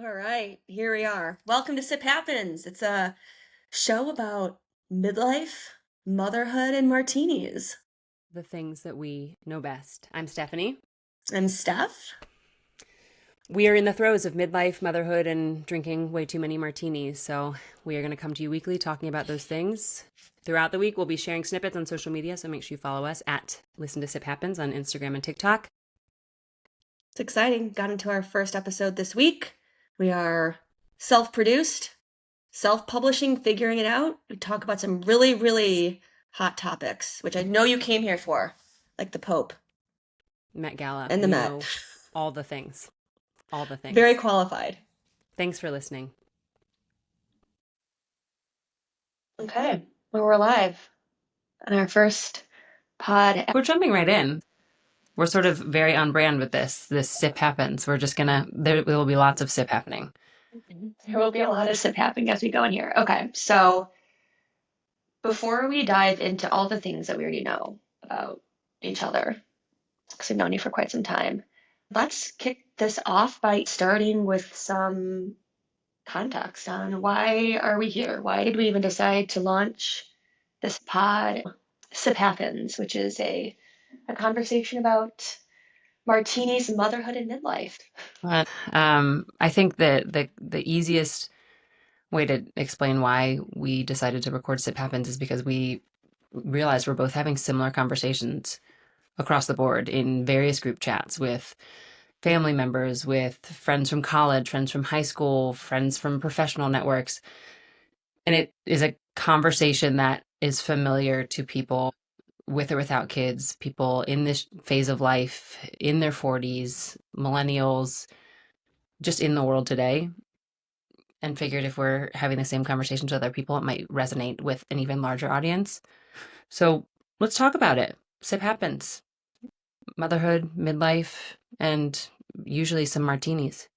All right, here we are. Welcome to Sip Happens. It's a show about midlife, motherhood, and martinis. The things that we know best. I'm Stefany. I'm Steph. We are in the throes of midlife, motherhood, and drinking way too many martinis. So we are going to come to you weekly talking about those things. Throughout the week, we'll be sharing snippets on social media. So make sure you follow us at Listen to Sip Happens on Instagram and TikTok. It's exciting. Got into our first episode this week. We are self-produced, self-publishing, figuring it out. We talk about some really, really hot topics, which I know you came here for, like the Pope Met Gala. and the We Met. know all the things. All the Very things. qualified. Thanks for listening. Okay, well, we're live on our first pod. We're jumping right in. We're sort of very on brand with this. This sip happens. We're just there will be lots of sip happening. There will be a lot of stuff happening as we go in here. Okay, so before we dive into all the things that we already know about each other, because we've known you for quite some time, let's kick this off by starting with some context on why are we here? Why did we even decide to launch this pod? Sip Happens, which is a conversation about martinis, motherhood, and midlife. I think that the easiest way to explain why we decided to record Sip Happens is because we realized we're both having similar conversations across the board in various group chats with family members, with friends from college, friends from high school, friends from professional networks. And it is a conversation that is familiar to people with or without kids, people in this phase of life, in their 40s, millennials, just in the world today. And figured if we're having the same conversations with other people, it might resonate with an even larger audience. So let's talk about it. Sip happens. Motherhood, midlife, and usually some martinis.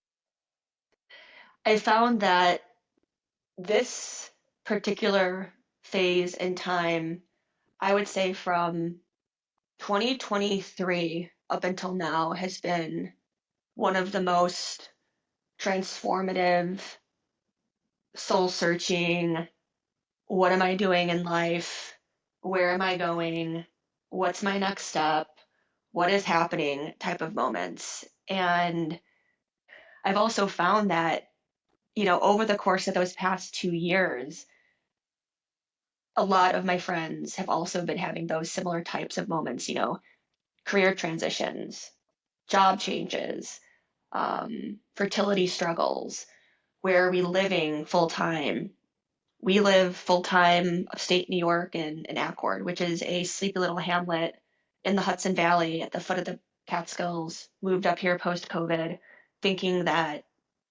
I found that this particular phase in time, I would say from 2023 up until now, has been one of the most transformative, soul searching, what am I doing in life? Where am I going? What's my next step? What is happening type of moments. And I've also found that, over the course of those past 2 years, a lot of my friends have also been having those similar types of moments, career transitions, job changes, fertility struggles. Where are we living full time? We live full time upstate New York in Accord, which is a sleepy little hamlet in the Hudson Valley at the foot of the Catskills. Moved up here post COVID, thinking that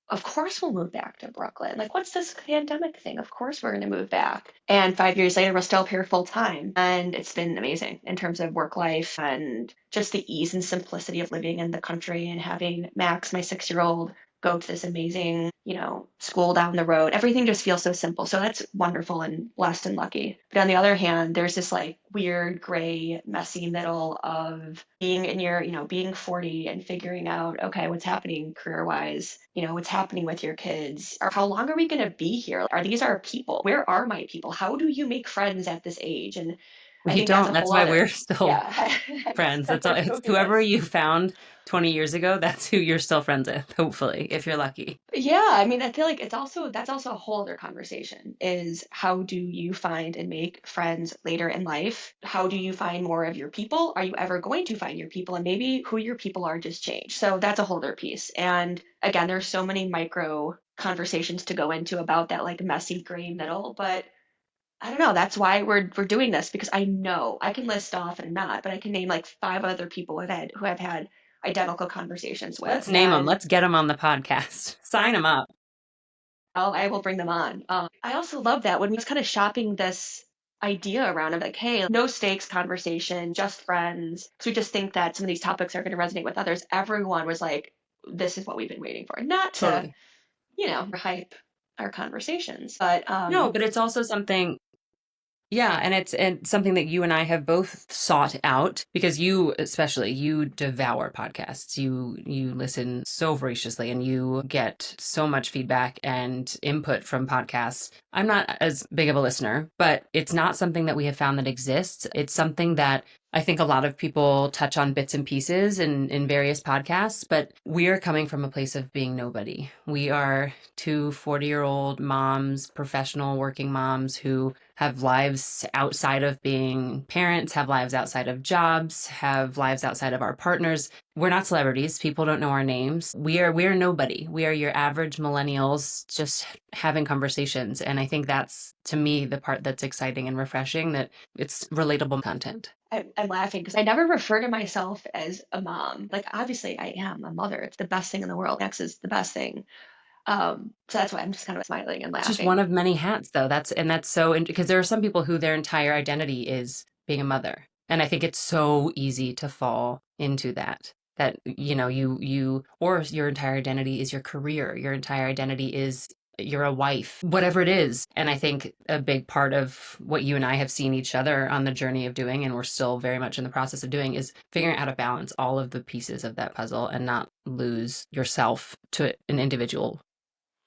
of course we'll move back to Brooklyn. Like, what's this pandemic thing? Of course we're going to move back. And 5 years later, we're still up here full time. And it's been amazing in terms of work life and just the ease and simplicity of living in the country and having Max, my 6-year-old, go to this amazing, school down the road. Everything just feels so simple. So that's wonderful and blessed and lucky. But on the other hand, there's this like weird gray, messy middle of being in your, being 40 and figuring out, okay, what's happening career wise? What's happening with your kids? Or how long are we going to be here? Are these our people? Where are my people? How do you make friends at this age? And I We think that's don't. a That's whole why other, we're still yeah, friends. That's all. separate It's movie whoever list. you found 20 years ago, that's who you're still friends with, hopefully, if you're lucky. Yeah, I mean, I feel like that's also a whole other conversation is how do you find and make friends later in life? How do you find more of your people? Are you ever going to find your people? And maybe who your people are just change. So that's a whole other piece. And again, there's so many micro conversations to go into about that like messy gray middle, but I don't know. That's why we're doing this because I know I can list off and I'm not, but I can name like 5 other people who I've had identical conversations Let's with, name them. and Let's get them on the podcast. Sign them up. I will bring them on. I also love that when we was kind of shopping this idea around of like, hey, no stakes conversation, just friends. Because we just think that some of these topics are going to resonate with others. Everyone was like, this is what we've been waiting for. Not to, Totally. hype our conversations, but No, but it's also something. Yeah, and it's something that you and I have both sought out because you especially you devour podcasts. You listen so voraciously and you get so much feedback and input from podcasts. I'm not as big of a listener, but it's not something that we have found that exists. It's something that I think a lot of people touch on bits and pieces in various podcasts, but we are coming from a place of being nobody. We are two 40-year-old moms, professional working moms who have lives outside of being parents, have lives outside of jobs, have lives outside of our partners. We're not celebrities. People don't know our names. We are nobody. We are your average millennials just having conversations. And I think that's to me the part that's exciting and refreshing, that it's relatable content. I'm laughing because I never refer to myself as a mom. Like, obviously, I am a mother. It's the best thing in the world. Sex is the best thing. So that's why I'm just kind of smiling and It's just one laughing. of many hats, though. That's so because there are some people who their entire identity is being a mother, and I think it's so easy to fall into that. That you or your entire identity is your career, your entire identity is you're a wife, whatever it is. And I think a big part of what you and I have seen each other on the journey of doing, and we're still very much in the process of doing, is figuring out how to balance all of the pieces of that puzzle and not lose yourself to an individual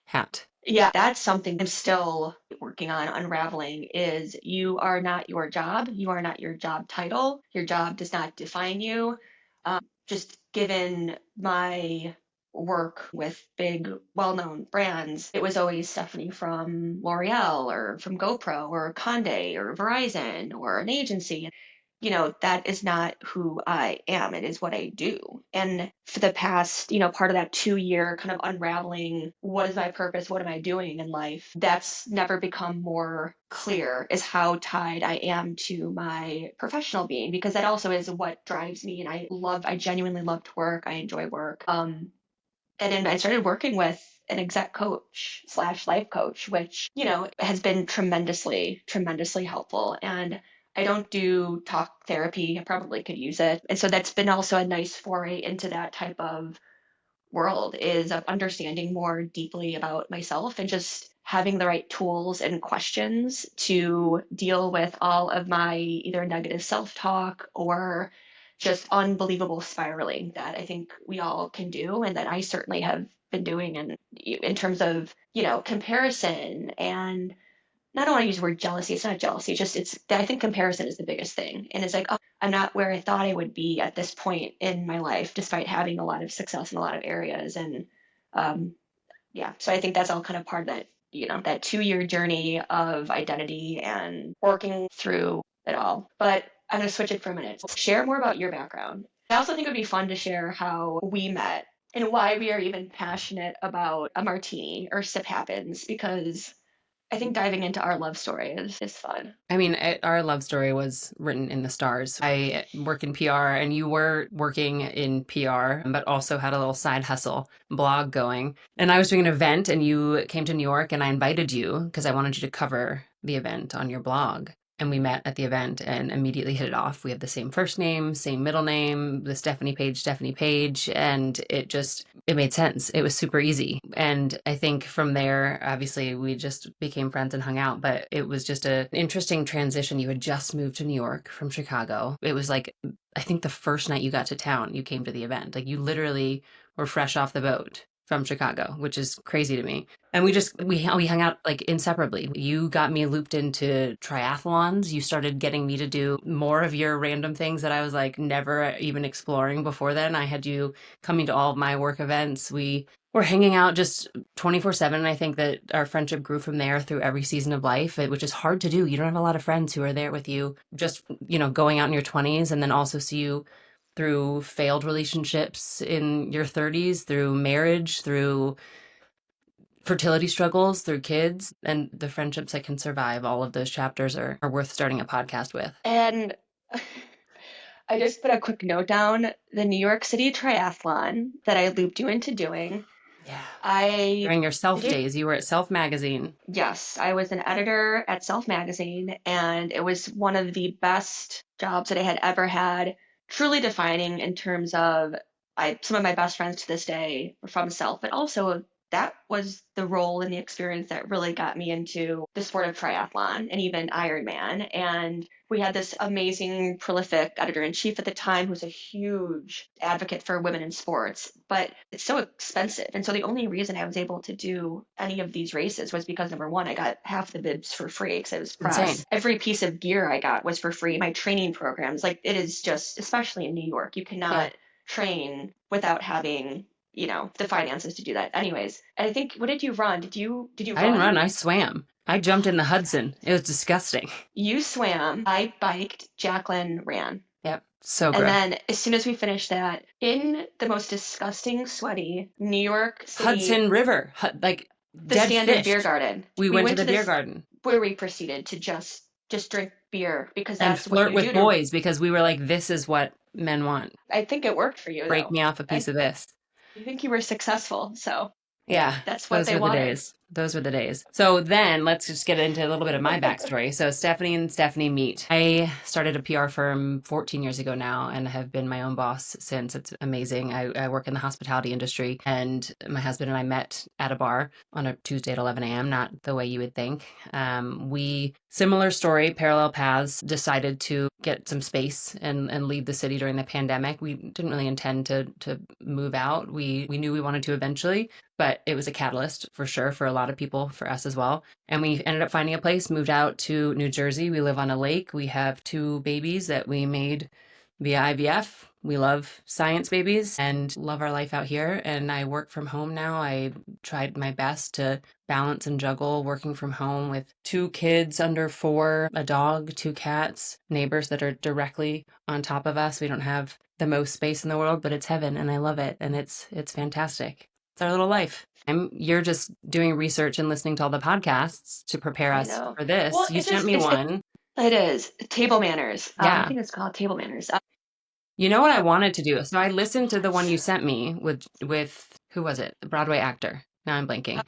hat. Yeah, that's something I'm still working on unraveling is you are not your job. You are not your job title. Your job does not define you. Just given my work with big, well-known brands, it was always Stefany from L'Oreal or from GoPro or Conde or Verizon or an agency. That is not who I am. It is what I do. And for the past, part of that 2 year kind of unraveling, what is my purpose? What am I doing in life? That's never become more clear is how tied I am to my professional being, because that also is what drives me. And I genuinely love to work. I enjoy work. And then I started working with an exec coach slash life coach, which, has been tremendously, tremendously helpful. And I don't do talk therapy. I probably could use it. And so that's been also a nice foray into that type of world is of understanding more deeply about myself and just having the right tools and questions to deal with all of my either negative self-talk or just unbelievable spiraling that I think we all can do and that I certainly have been doing in terms of, comparison and I don't want to use the word jealousy. It's not jealousy. It's just I think comparison is the biggest thing. And it's like, oh, I'm not where I thought I would be at this point in my life, despite having a lot of success in a lot of areas. And um, yeah, so I think that's all kind of part of that, that 2 year journey of identity and working through it all. But I'm going to switch it for a minute. Share more about your background. I also think it would be fun to share how we met and why we are even passionate about a martini or sip happens because I think diving into our love story is fun. I mean, our love story was written in the stars. I work in PR, and you were working in PR, but also had a little side hustle blog going. And I was doing an event, and you came to New York, and I invited you because I wanted you to cover the event on your blog. And we met at the event and immediately hit it off. We have the same first name, same middle name, the Stefany Paige, and it made sense. It was super easy. And I think from there, obviously, we just became friends and hung out, but it was just an interesting transition. You had just moved to New York from Chicago. It was like, I think the first night you got to town, you came to the event. Like you literally were fresh off the boat from Chicago, which is crazy to me. And we hung out like inseparably. You got me looped into triathlons. You started getting me to do more of your random things that I was like never even exploring before then. I had you coming to all of my work events. We were hanging out just 24/7. And I think that our friendship grew from there through every season of life, which is hard to do. You don't have a lot of friends who are there with you just, going out in your 20s and then also see you through failed relationships in your 30s, through marriage, through fertility struggles, through kids, and the friendships that can survive all of those chapters are worth starting a podcast with. And I just put a quick note down the New York City Triathlon that I looped you into doing. Yeah. I During your self did, days, you were at Self Magazine. yes, I was an editor at Self Magazine, and it was one of the best jobs that I had ever had, truly defining in terms of some of my best friends to this day were from Self, but also that was the role and the experience that really got me into the sport of triathlon and even Ironman. And we had this amazing, prolific editor in chief at the time who's a huge advocate for women in sports, but it's so expensive. And so the only reason I was able to do any of these races was because number one, I got half the bibs for free because it was Insane. press. Every piece of gear I got was for free. My training programs, like it is just, especially in New York, you Yeah. cannot train without having the finances to do that. Anyways, and I think what did you run? Did you I didn't run? run. I swam. I jumped in the Hudson. It was disgusting. You swam, I biked, Jacqueline ran. Yep. So And gross. then as soon as we finished that, in the most disgusting, sweaty New York City, Hudson River, like the dead standard fish. beer garden. We We went to went the to beer this garden where we proceeded to just drink beer because and that's what flirt you with do to boys because we were like, this is what men want. I think it worked for you Break though. me off a piece I of this. I think you were successful, so Yeah, that's what those they were the wanted. days. Those were the days. So then let's just get into a little bit of my backstory. So Stefany and Stefany meet. I started a PR firm 14 years ago now and have been my own boss since. It's amazing. I work in the hospitality industry, and my husband and I met at a bar on a Tuesday at 11 a.m., not the way you would think. Similar story, parallel paths, decided to get some space and leave the city during the pandemic. We didn't really intend to move out. We knew we wanted to eventually, but it was a catalyst for sure for a lot of people, for us as well. And we ended up finding a place, moved out to New Jersey. We live on a lake. We have two babies that we made via IVF. We love science babies and love our life out here. And I work from home now. I tried my best to balance and juggle working from home with two kids under 4, a dog, two cats, neighbors that are directly on top of us. We don't have the most space in the world, but it's heaven and I love it. And it's fantastic. It's our little life. You're just doing research and listening to all the podcasts to prepare I us know. for Well, this. You it's sent just me one. it is table manners. I Yeah. think it's called table manners. You know what I wanted to do? So I listened to the one you sent me with who was it? The Broadway actor. Now I'm blanking.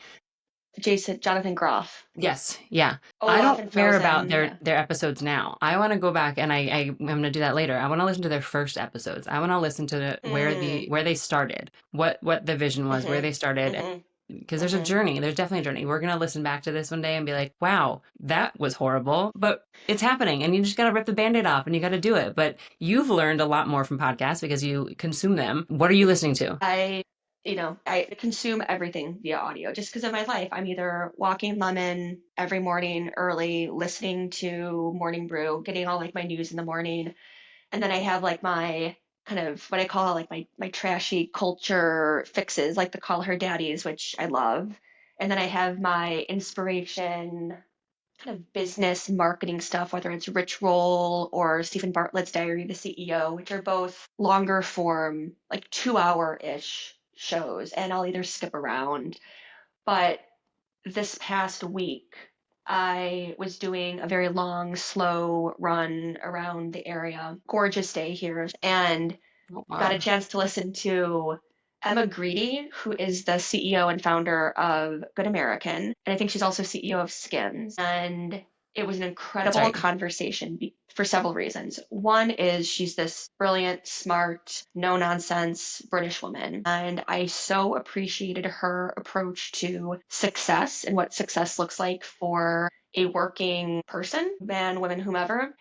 Jason Jonathan Groff, Yes, yeah. I Olaf don't and care about Frozen. Yeah. their episodes now. I want to go back and I'm going to do that later. I want to listen to their first episodes. I want to listen to Mm, where they started, what the vision was, where mm-hmm, they started, mm-hmm, because there's a mm-hmm. journey. There's definitely a journey. We're going to listen back to this one day and be like, "Wow, that was horrible," but it's happening and you just got to rip the band-aid off and you got to do it. But you've learned a lot more from podcasts because you consume them. What are you listening to? I consume everything via audio just because of my life. I'm either walking lemon every morning early, listening to Morning Brew, getting all like my news in the morning, and then I have like my kind of what I call like my trashy culture fixes, like the Call Her Daddies, which I love. And then I have my inspiration kind of business marketing stuff, whether it's Rich Roll or Stephen Bartlett's Diary of the CEO, which are both longer form, like 2 hour ish shows. And I'll either skip around. But this past week, I was doing a very long, slow run around the area. Gorgeous day here. And Oh, got a wow. chance to listen to Emma Grede, who is the CEO and founder of Good American. And I think she's also CEO of Skims. And it was an That's incredible right. conversation for several reasons. One is she's this brilliant, smart, no nonsense British woman. And I so appreciated her approach to success and what success looks like for a working person, man, woman, whomever.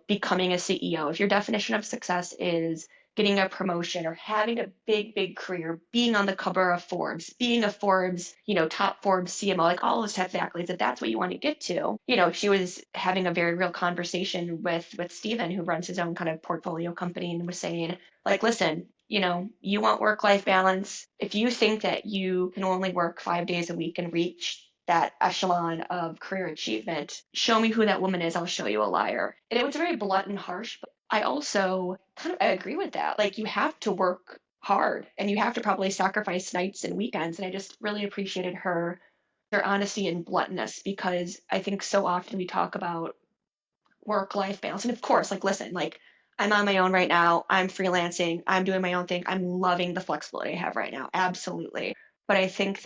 Becoming a CEO. If your definition of success is getting a promotion or having a big, big career, being on the cover of Forbes, being a Forbes, top Forbes CMO, like all those types of accolades, if that's what you want to get to. She was having a very real conversation with Stephen, who runs his own kind of portfolio company, and was saying, like, listen, you want work-life balance. If you think that you can only work 5 days a week and reach that echelon of career achievement, show me who that woman is, I'll show you a liar. And it was very blunt and harsh, but I also I agree with that. Like you have to work hard and you have to probably sacrifice nights and weekends. And I just really appreciated her honesty and bluntness because I think so often we talk about work-life balance. And of course, like listen, like I'm on my own right now. I'm freelancing. I'm doing my own thing. I'm loving the flexibility I have right now. Absolutely. But I think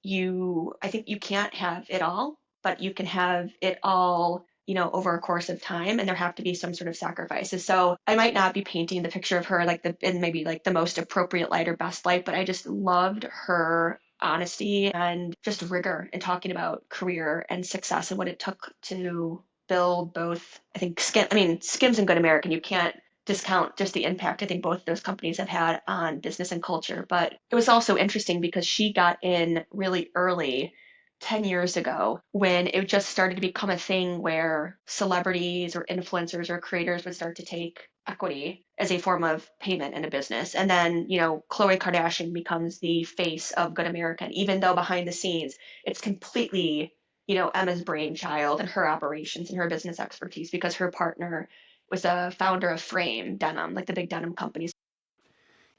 you can't have it all, but you can have it all, over a course of time, and there have to be some sort of sacrifices. So I might not be painting the picture of her like in maybe like the most appropriate light or best light, but I just loved her honesty and just rigor in talking about career and success and what it took to build both, I think, Skims and Good American. You can't discount just the impact I think both of those companies have had on business and culture. But it was also interesting because she got in really early 10 years ago when it just started to become a thing where celebrities or influencers or creators would start to take equity as a form of payment in a business. And then, Khloe Kardashian becomes the face of Good American, even though behind the scenes it's completely, Emma's brainchild and her operations and her business expertise because her partner was a founder of Frame Denim, like the big denim companies.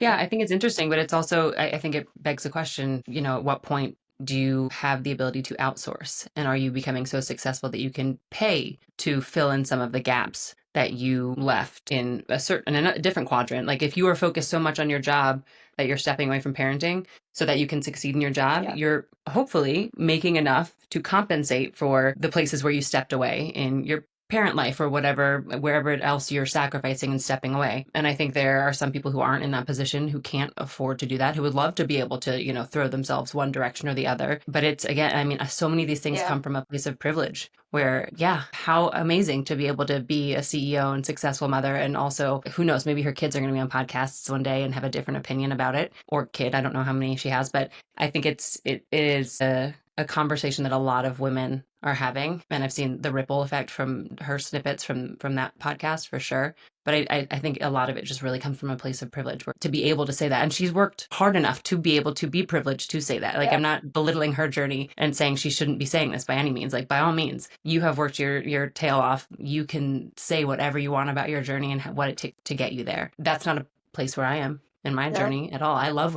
Yeah, I think it's interesting, but it's also, I think it begs the question, at what point do you have the ability to outsource? And are you becoming so successful that you can pay to fill in some of the gaps that you left in a different quadrant? Like if you are focused so much on your job that you're stepping away from parenting so that you can succeed in your job, Yeah. you're hopefully making enough to compensate for the places where you stepped away in your parent life or whatever, wherever else you're sacrificing and stepping away. And I think there are some people who aren't in that position who can't afford to do that, who would love to be able to, throw themselves one direction or the other. But it's, again, I mean, so many of these things Yeah. come from a place of privilege where, yeah, how amazing to be able to be a CEO and successful mother. And also, who knows, maybe her kids are going to be on podcasts one day and have a different opinion about it, or kid. I don't know how many she has, but I think it is a conversation that a lot of women are having, and I've seen the ripple effect from her snippets from that podcast for sure. But I think a lot of it just really comes from a place of privilege, where to be able to say that, and she's worked hard enough to be able to be privileged to say that. Like, Yeah. I'm not belittling her journey and saying she shouldn't be saying this by any means. Like, by all means, you have worked your tail off. You can say whatever you want about your journey and what it took to get you there. That's not a place where I am in my Yeah. journey at all. I love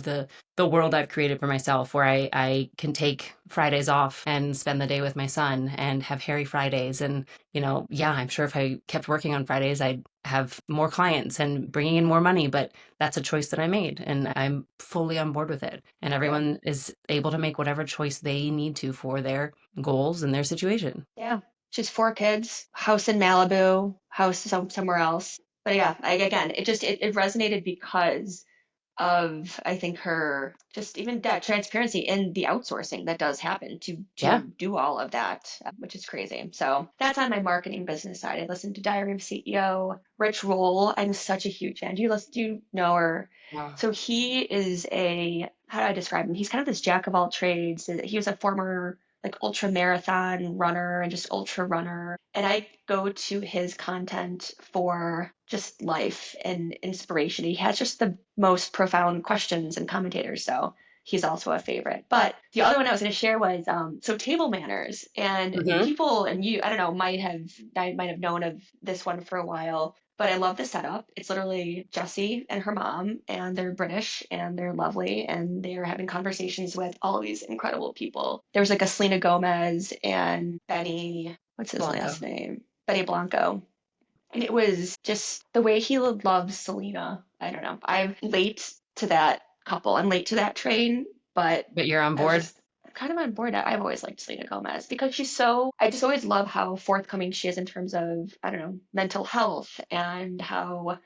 the world I've created for myself, where I can take Fridays off and spend the day with my son and have hairy Fridays. And, yeah, I'm sure if I kept working on Fridays, I'd have more clients and bringing in more money, but that's a choice that I made and I'm fully on board with it. And Yeah. everyone is able to make whatever choice they need to for their goals and their situation. Yeah. She's 4 kids, house in Malibu, house somewhere else. But yeah, again, it resonated because of I think her just even that transparency in the outsourcing that does happen to Yeah. do all of that, which is crazy. So that's on my marketing business side. I listen to Diary of a CEO, Rich Roll. I'm such a huge fan. Do you know her? Wow. So he is how do I describe him? He's kind of this jack of all trades. He was a former like ultra marathon runner and just ultra runner. And I go to his content for just life and inspiration. He has just the most profound questions and commentators. So he's also a favorite. But the other one I was going to share was so table manners and Hmm. people and you I don't know might have known of this one for a while. But I love the setup. It's literally Jessie and her mom, and they're British and they're lovely, and they're having conversations with all these incredible people. There was like a Selena Gomez and Benny, what's his Blanco. last name? Benny Blanco. And it was just the way he loves Selena. I don't know. I'm late to that couple. I'm late to that train, but But you're on I was board? just I'm kind of on board. I've always liked Selena Gomez because I just always love how forthcoming she is in terms of, I don't know, mental health and how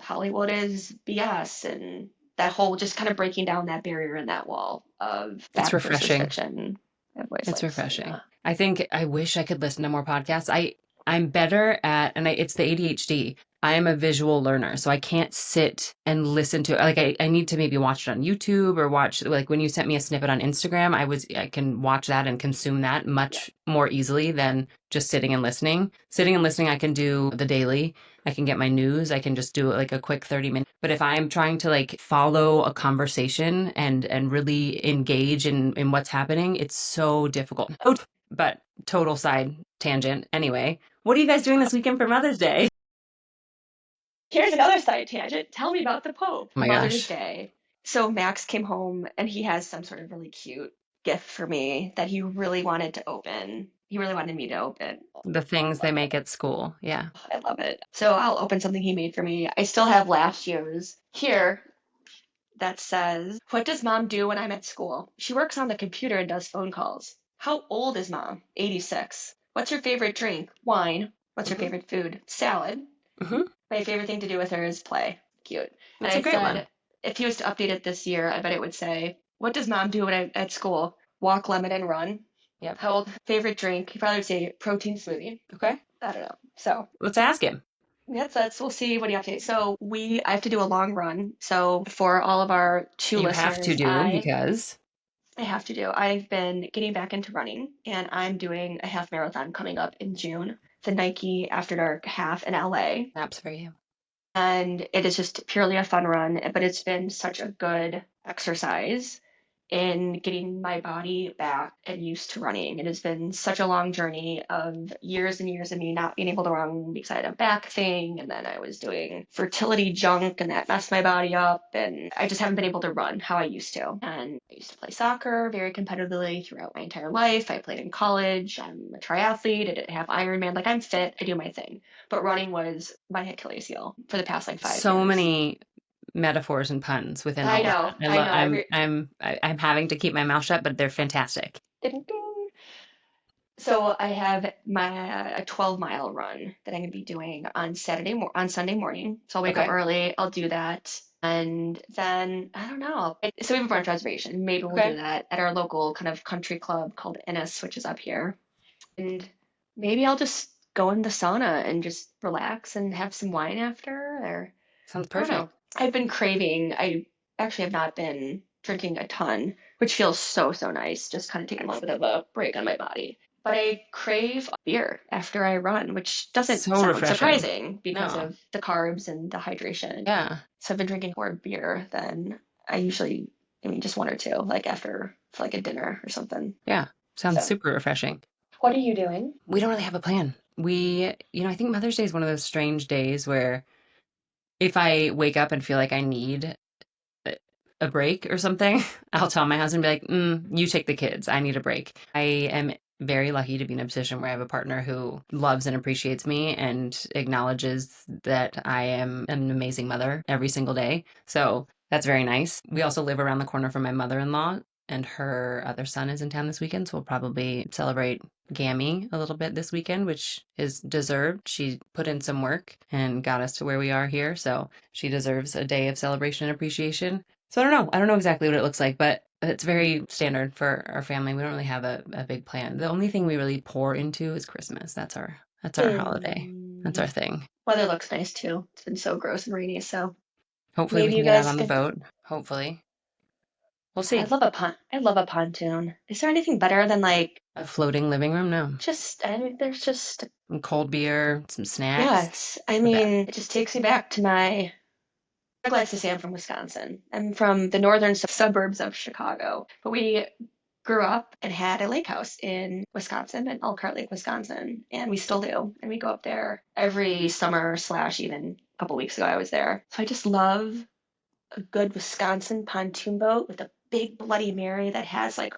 Hollywood is BS and that whole just kind of breaking down that barrier and that wall of It's fact versus refreshing. fiction. I've always It's liked refreshing. Selena. I think I wish I could listen to more podcasts. I'm better at, and it's the ADHD. I am a visual learner, so I can't sit and listen to it. Like I need to maybe watch it on YouTube or watch, like when you sent me a snippet on Instagram, I can watch that and consume that Yeah. much more easily than just sitting and listening. Sitting and listening, I can do the daily. I can get my news. I can just do like a quick 30 minutes. But if I'm trying to like follow a conversation and really engage in what's happening, it's so difficult. Oh, but total side tangent. Anyway, what are you guys doing this weekend for Mother's Day? Here's another side tangent. Tell me about the Pope. Oh my Mother's gosh. Day. So Max came home and he has some sort of really cute gift for me that he really wanted to open. He really wanted me to open. The I things they love it. make at school. Yeah. I love it. So I'll open something he made for me. I still have last year's here that says, "What does mom do when I'm at school? She works on the computer and does phone calls. How old is mom? 86. What's your favorite drink? Wine. What's your Hmm. favorite food? Salad. Hmm. My favorite thing to do with her is play." Cute. And That's a I great one. said, if he was to update it this year, I bet it would say, what does mom do at school? Walk, lemon, and run. Yep. How old? Favorite drink? You probably would say protein smoothie. Okay. I don't know. So Let's ask him. yes, that's we'll see what do you have to do. So I have to do a long run. So for all of our two You have to listeners, do because. I have to do. I've been getting back into running and I'm doing a half marathon coming up in June, the Nike After Dark half in LA. Snaps for you. And it is just purely a fun run, but it's been such a good exercise in getting my body back and used to running. It has been such a long journey of years and years of me not being able to run because I had a back thing, and then I was doing fertility junk, and that messed my body up, and I just haven't been able to run how I used to. And I used to play soccer very competitively throughout my entire life. I played in college. I'm a triathlete. I did half Ironman. Like I'm fit. I do my thing. But running was my Achilles heel for the past like 5 So years. many metaphors and puns within all of that. I know. I'm having to keep my mouth shut, but they're fantastic. Ding, ding. So I have a 12-mile run that I'm going to be doing on Sunday morning. So I'll wake up Okay. early. I'll do that. And then I don't know. So we have a brunch reservation. Maybe we'll do Okay. that at our local kind of country club called Ennis, which is up here. And maybe I'll just go in the sauna and just relax and have some wine after, or Sounds I don't know. perfect. I've been craving. I actually have not been drinking a ton, which feels so, so nice. Just kind of taking a little bit of a break on my body. But I crave beer after I run, which doesn't So sound refreshing. surprising because No. of the carbs and the hydration. Yeah. So I've been drinking more beer than I usually, I mean, just one or two, like after for like a dinner or something. Yeah. Sounds So, super refreshing. what are you doing? We don't really have a plan. I think Mother's Day is one of those strange days where if I wake up and feel like I need a a break or something, I'll tell my husband, be like, you take the kids. I need a break. I am very lucky to be in a position where I have a partner who loves and appreciates me and acknowledges that I am an amazing mother every single day. So that's very nice. We also live around the corner from my mother-in-law, and her other son is in town this weekend. So we'll probably celebrate Gammy a little bit this weekend, which is deserved. She put in some work and got us to where we are here. So she deserves a day of celebration and appreciation. So I don't know. I don't know exactly what it looks like, but it's very standard for our family. We don't really have a big plan. The only thing we really pour into is Christmas. That's our holiday. That's our Mm. thing. Weather looks nice too. It's been so gross and rainy, so Hopefully we maybe can you get out guys on the can. boat. Hopefully. We'll I see. love I love a pontoon. Is there anything better than like A floating living room? No. just I mean, there's just Some cold beer, some snacks. yes. I The best. mean, it just takes me back to my I like to say I'm from Wisconsin. I'm from the northern suburbs of Chicago, but we grew up and had a lake house in Wisconsin, in Elkhart Lake, Wisconsin, and we still do. And we go up there every summer slash even a couple weeks ago I was there. So I just love a good Wisconsin pontoon boat with a big Bloody Mary that has like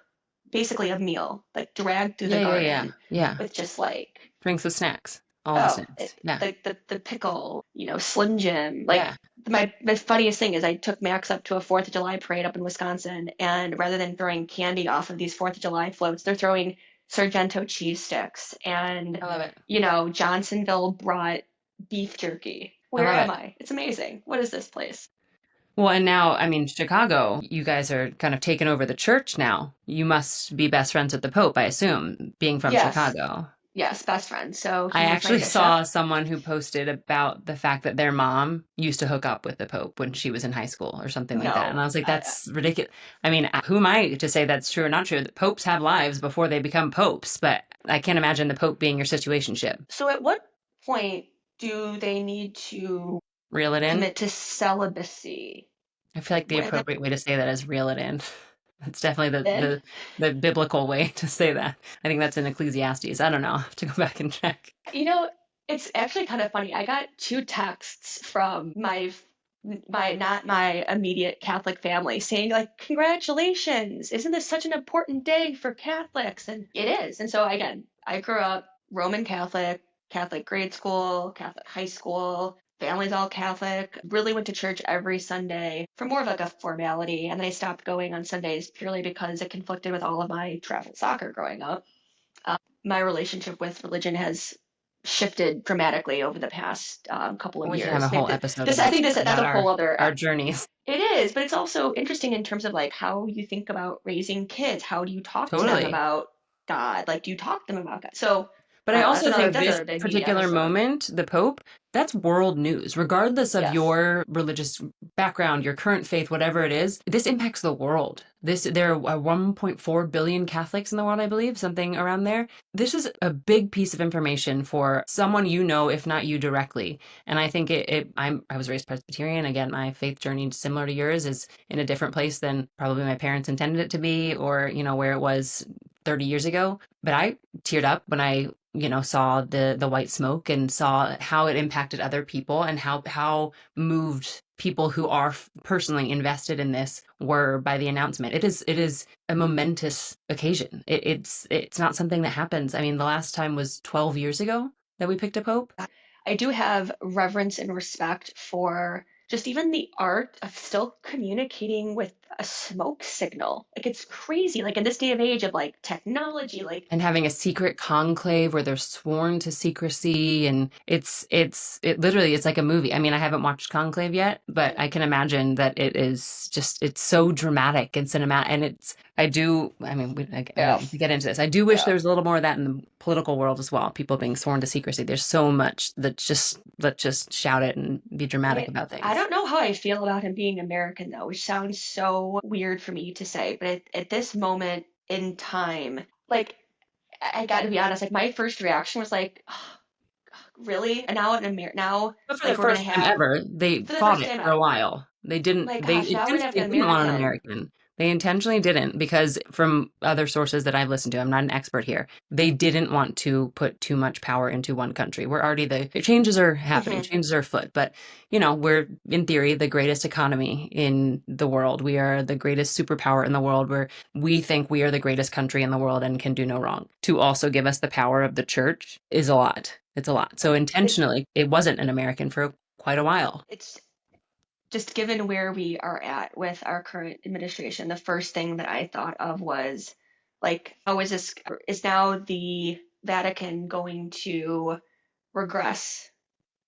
basically a meal, like dragged through the Yeah, yeah, yeah. garden Yeah. with just like Drinks with snacks. All the oh, snacks. Yeah. the pickle, Slim Jim. Like Yeah. my funniest thing is I took Max up to a Fourth of July parade up in Wisconsin, and rather than throwing candy off of these Fourth of July floats, they're throwing Sargento cheese sticks, and I love it. Johnsonville brought beef jerky. I Where love am it. I? It's amazing. What is this place? Well, and now, I mean, Chicago, you guys are kind of taking over the church now. You must be best friends with the Pope, I assume, being from Yes, Chicago. yes, best friend. So I he's my actually bishop. saw someone who posted about the fact that their mom used to hook up with the Pope when she was in high school or something like that. And I No, was like, that's ridiculous. I mean, who am I to say that's true or not true? Popes have lives before they become popes, but I can't imagine the Pope being your situationship. so at what point do they need to Reel it in. commit to celibacy? I feel like the Where appropriate way to say that is reel it in. That's definitely then? the biblical way to say that. I think that's in Ecclesiastes. I don't know. I'll have to go back and check. You know, it's actually kind of funny. I got two texts from my not my immediate Catholic family saying like, "Congratulations! Isn't this such an important day for Catholics?" And it is. And so again, I grew up Roman Catholic, Catholic grade school, Catholic high school. Family's all Catholic. Really went to church every Sunday for more of like a formality, and then I stopped going on Sundays purely because it conflicted with all of my travel soccer growing up. My relationship with religion has shifted dramatically over the past couple of We can have a years. whole Maybe episode this, I about think that's a whole other. our journeys. It is, but it's also interesting in terms of like how you think about raising kids. How do you talk to them Totally. about God? Like, do you talk to them about God? So But I also think that's this another big meaty particular episode. moment, the Pope, that's world news. Regardless of Yes. your religious background, your current faith, whatever it is, this impacts the world. There are 1.4 billion Catholics in the world, I believe, something around there. This is a big piece of information for someone you know, if not you directly. And I think I was raised Presbyterian. Again, my faith journey, similar to yours, is in a different place than probably my parents intended it to be, or, where it was 30 years ago. But I teared up when I saw the white smoke and saw how it impacted other people and how moved people who are personally invested in this were by the announcement. It is a momentous occasion. It's not something that happens. I mean, the last time was 12 years ago that we picked a pope. I do have reverence and respect for just even the art of still communicating with a smoke signal. Like, it's crazy. Like, in this day of age of like technology, like, And having a secret conclave where they're sworn to secrecy, and it literally, it's like a movie. I mean, I haven't watched Conclave yet, but I can imagine that it's so dramatic and cinematic. And I mean, we don't need to yes, get into this. I do wish yeah. there was a little more of that in the political world as well, people being sworn to secrecy. There's so much that just let's just shout it and be dramatic about I things. don't know how I feel about him being American though, which sounds so weird for me to say, but at this moment in time, like, I got to be honest, like my first reaction was like, oh, really? And now in America, now But for the like we're gonna first time have ever, they for the fought first it time for a ever. while. They didn't, My they gosh, now we're gonna have intentionally an didn't want an American. American. They intentionally didn't, because from other sources that I've listened to, I'm not an expert here, they didn't want to put too much power into one country. We're already the changes are happening, Mhm. changes are afoot, but we're in theory the greatest economy in the world. We are the greatest superpower in the world, where we think we are the greatest country in the world and can do no wrong. To also give us the power of the church is a lot. It's a lot. So It intentionally, it wasn't an American for quite a while. it's just given where we are at with our current administration, the first thing that I thought of was like, how is now the Vatican going to regress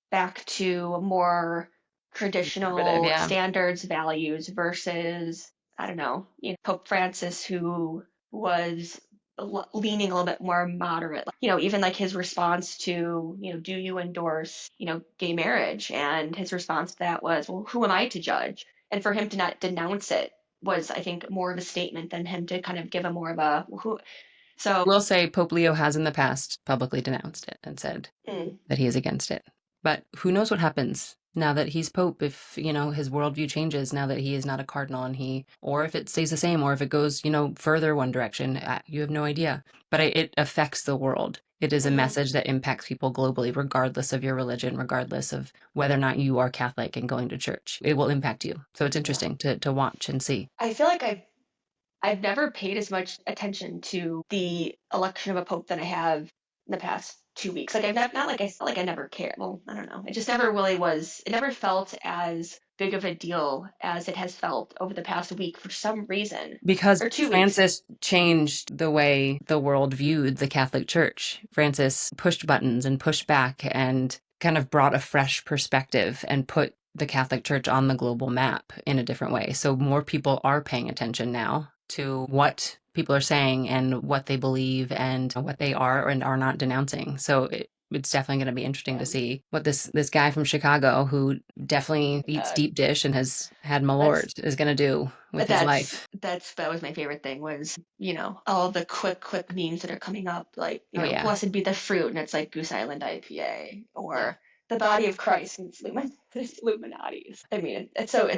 back to more Conservative, traditional yeah. standards, values versus, I don't know, Pope Francis, who was leaning a little bit more moderate. Even like his response to, do you endorse, gay marriage? And his response to that was, well, who am I to judge? And for him to not denounce it was, I think, more of a statement than him to kind of give a more of a who. So, Will say Pope Leo has in the past publicly denounced it and said mm, that he is against it. But who knows what happens now that he's Pope, if, his worldview changes now that he is not a cardinal, or if it stays the same, or if it goes, further one direction. You have no idea. But it affects the world. It is a mhm, message that impacts people globally, regardless of your religion, regardless of whether or not you are Catholic and going to church. It will impact you. So it's yeah. interesting to watch and see. I feel like I've never paid as much attention to the election of a pope than I have in the past 2 weeks. Like, I've not like I felt like I never cared. Well, I don't know. It just never really was. It never felt as big of a deal as it has felt over the past week for some reason, Because or 2 weeks. Francis changed the way the world viewed the Catholic Church. Francis pushed buttons and pushed back and kind of brought a fresh perspective and put the Catholic Church on the global map in a different way. So more people are paying attention now to what people are saying and what they believe and what they are and are not denouncing. So it's definitely going to be interesting to Yeah. see what this guy from Chicago, who definitely eats Uh, deep dish and has had that's Malort, is going to do with his life. that was my favorite thing was, all the quick memes that are coming up, like, Oh yeah. blessed be the fruit, and it's like Goose Island IPA, Yeah. or the body of Christ, and it's it's Illuminati's. I mean, it's so,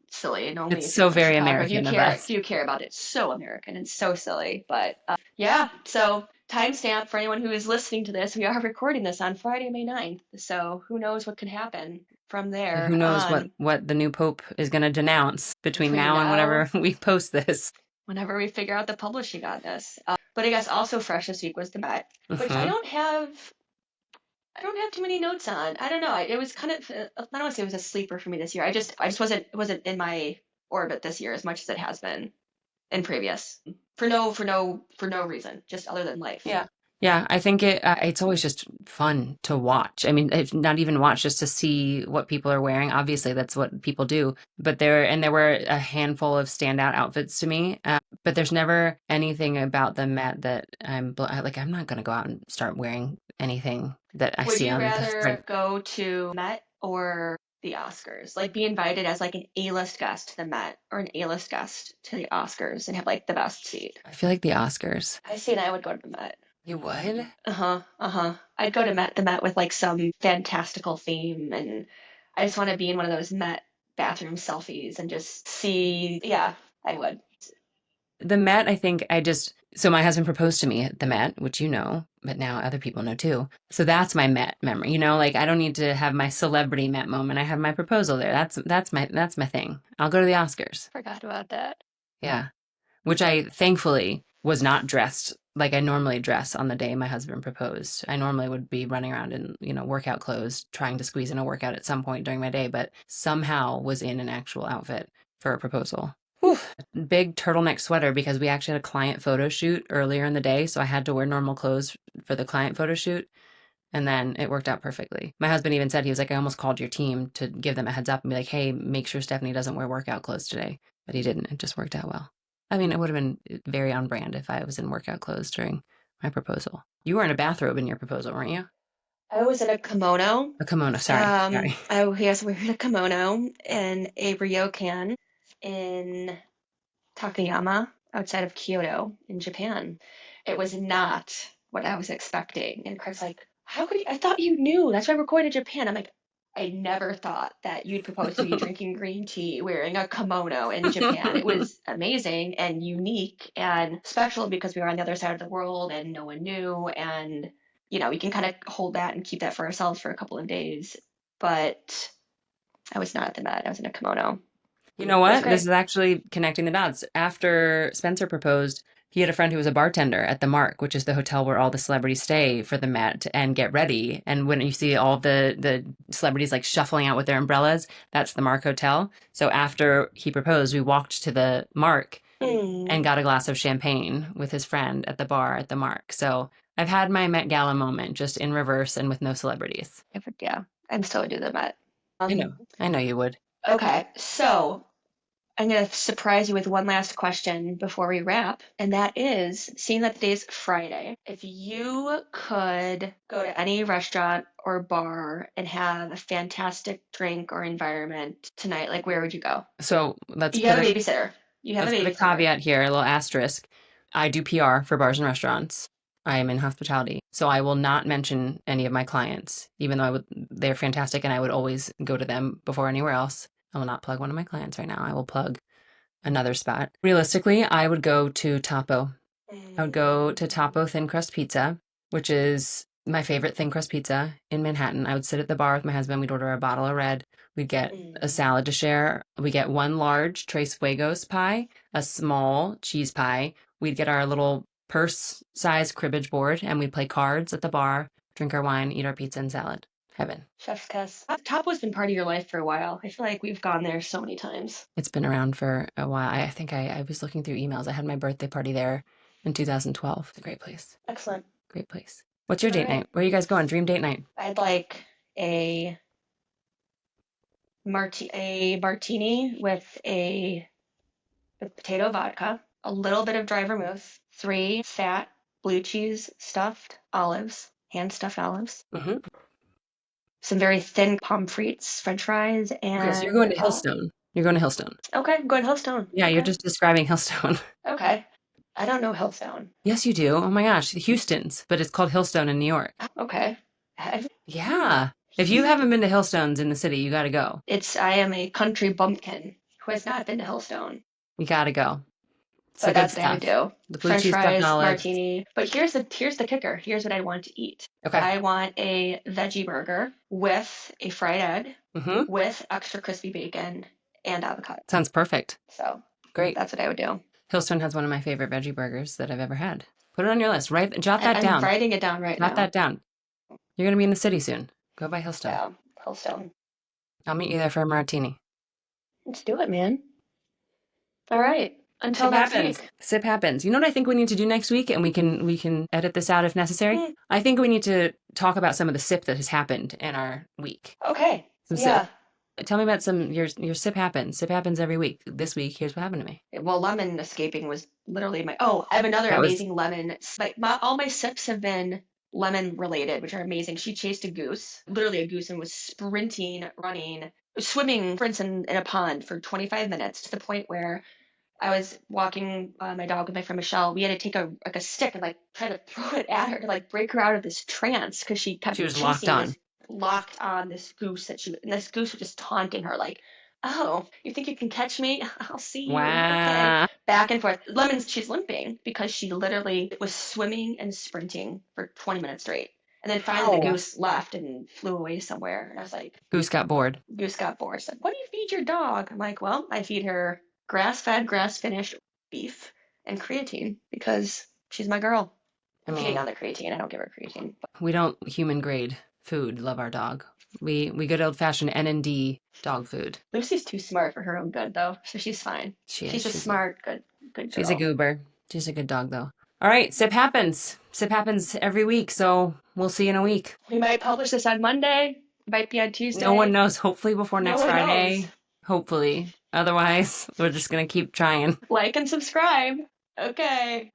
silly, and only It's if you're so from very Chicago American of us. do you care about it. It's so American and so silly, but yeah. So timestamp for anyone who is listening to this, we are recording this on Friday, May 9th. So who knows what could happen from And there who knows what on what the new pope is going to denounce between between now and now whenever we post this. whenever we figure out the publishing on this. But I guess also fresh this week was the Met, which Hmm. I don't have too many notes on. I don't know. It was kind of I don't want to say it was a sleeper for me this year. I just wasn't in my orbit this year as much as it has been in previous for no reason, just other than life. Yeah. Yeah, I think it's always just fun to watch. I mean, if not even watch, just to see what people are wearing. Obviously, that's what people do. But there were a handful of standout outfits to me. But there's never anything about the Met that like. I'm not going to go out and start wearing anything that I Would see you on the spread. rather go to Met or the Oscars? Like be invited as like an A-list guest to the Met or an A-list guest to the Oscars and have like the best seat? I feel like the Oscars. I see, and I would go to the Met. You would? Uh-huh, uh-huh. I'd go to the Met with like some fantastical theme, and I just want to be in one of those Met bathroom selfies and just see, yeah, I would. The Met, I think so my husband proposed to me at the Met, which you know, but now other people know too. So that's my Met memory. Like I don't need to have my celebrity Met moment. I have my proposal there. That's my thing. I'll go to the Oscars. Forgot about that. Yeah. Which I thankfully was not dressed like I normally dress on the day my husband proposed. I normally would be running around in, workout clothes, trying to squeeze in a workout at some point during my day, but somehow was in an actual outfit for a proposal. Whew. Big turtleneck sweater because we actually had a client photo shoot earlier in the day, so I had to wear normal clothes for the client photo shoot. And then it worked out perfectly. My husband even said, he was like, I almost called your team to give them a heads up and be like, hey, make sure Stefany doesn't wear workout clothes today. But he didn't. It just worked out well. I mean, it would have been very on brand if I was in workout clothes during my proposal. You were in a bathrobe in your proposal, weren't you? I was in a kimono. A kimono, sorry. Yes, we were in a kimono and a ryokan in Takayama outside of Kyoto in Japan. It was not what I was expecting. And Craig's like, how could you? I thought you knew. That's why we're going to Japan. I'm like, I never thought that you'd propose to me drinking green tea wearing a kimono in Japan. It was amazing and unique and special because we were on the other side of the world and no one knew. And, we can kind of hold that and keep that for ourselves for a couple of days. But I was not at the Met. I was in a kimono. You know It was what? This great. is actually connecting the dots. After Spencer proposed, he had a friend who was a bartender at the Mark, which is the hotel where all the celebrities stay for the Met and get ready. And when you see all the celebrities like shuffling out with their umbrellas, that's the Mark Hotel. So after he proposed, we walked to the Mark and Mm. got a glass of champagne with his friend at the bar at the Mark. So I've had my Met Gala moment just in reverse and with no celebrities. Yeah, I'm still do the Met. I know. I know you would. Okay, so I'm going to surprise you with one last question before we wrap, and that is, seeing that today's Friday, if you could go to any restaurant or bar and have a fantastic drink or environment tonight, like where would you go? So You have a babysitter. You have a let's put a babysitter. caveat here, a little asterisk. I do PR for bars and restaurants. I am in hospitality. So I will not mention any of my clients, even though they're fantastic and I would always go to them before anywhere else. I will not plug one of my clients right now. I will plug another spot. Realistically, I would go to Topo. I would go to Topo Thin Crust Pizza, which is my favorite thin crust pizza in Manhattan. I would sit at the bar with my husband. We'd order a bottle of red. We'd get a salad to share. We get one large Tres Fuegos pie, a small cheese pie. We'd get our little purse-sized cribbage board, and we'd play cards at the bar, drink our wine, eat our pizza and salad. Heaven. Chef's kiss. Topo's been part of your life for a while. I feel like we've gone there so many times. It's been around for a while. I think I was looking through emails. I had my birthday party there in 2012. It's a great place. Excellent. Great place. What's your All date right. night? Where are you guys going? Dream date night. I'd like a a martini with potato vodka, a little bit of dry vermouth, 3 fat blue cheese stuffed olives, hand stuffed olives, Mm-hmm. some very thin pommes French fries, Okay, so you're going and to Hillstone. You're going to Hillstone. okay, I'm going Hillstone. Yeah, you're Okay, just describing Hillstone. okay. I don't know Hillstone. Yes, you do. Oh my gosh, Houston's, but it's called Hillstone in New York. Okay, Yeah. If you haven't been to Hillstones in the city, you got to go. I am a country bumpkin who has not been to Hillstone. You got to go. It's the But good that's what I would stuff. do. The blue French cheese stuffed fries, olives. martini. But here's the kicker. Here's what I want to eat. Okay. I want a veggie burger with a fried egg, Mm-hmm. with extra crispy bacon and avocado. Sounds perfect. So Great. that's what I would do. Hillstone has one of my favorite veggie burgers that I've ever had. Put it on your list. Jot that I'm down. writing it down right Jot now. that down. You're going to be in the city soon. Go by Hillstone. Yeah, Hillstone. I'll meet you there for a martini. Let's do it, man. All right. Until Sip next happens. week. Sip happens. You know what I think we need to do next week, and we can edit this out if necessary. Hmm. I think we need to talk about some of the sip that has happened in our week. Okay. Some sip. Yeah. Tell me about some your sip happens. Sip happens every week. This week, here's what happened to me. Well, lemon escaping was literally my. Oh, I have another That was amazing lemon. All my sips have been lemon related, which are amazing. She chased a goose, literally a goose, and was sprinting, running, swimming sprints in a pond for 25 minutes to the point where I was walking my dog with my friend Michelle. We had to take a stick and like try to throw it at her to like break her out of this trance because she she kept was locked chasing this on. locked on this goose and this goose was just taunting her like, "Oh, you think you can catch me? I'll see you." Okay, Wow. back and forth. Lemons, she's limping because she literally was swimming and sprinting for 20 minutes straight. And then finally the Wow. goose left and flew away somewhere. And I was like, Goose got bored. Goose got bored. Said, "What do you feed your dog?" I'm like, "Well, I feed her grass-fed, grass-finished beef and creatine because she's my girl." I I'm feeding mean, on the creatine. I don't give her creatine. But we don't human grade food. Love our dog. We good old fashioned N&D dog food. Lucy's too smart for her own good, though, so she's fine. She is. She's a smart, good She's a girl. goober. She's a good dog though. All right, sip happens. Sip happens every week, so we'll see you in a week. We might publish this on Monday. Might be on No one Tuesday. knows. Hopefully before No next one knows. Friday. Hopefully. Otherwise, we're just gonna keep trying. Like and subscribe. Okay.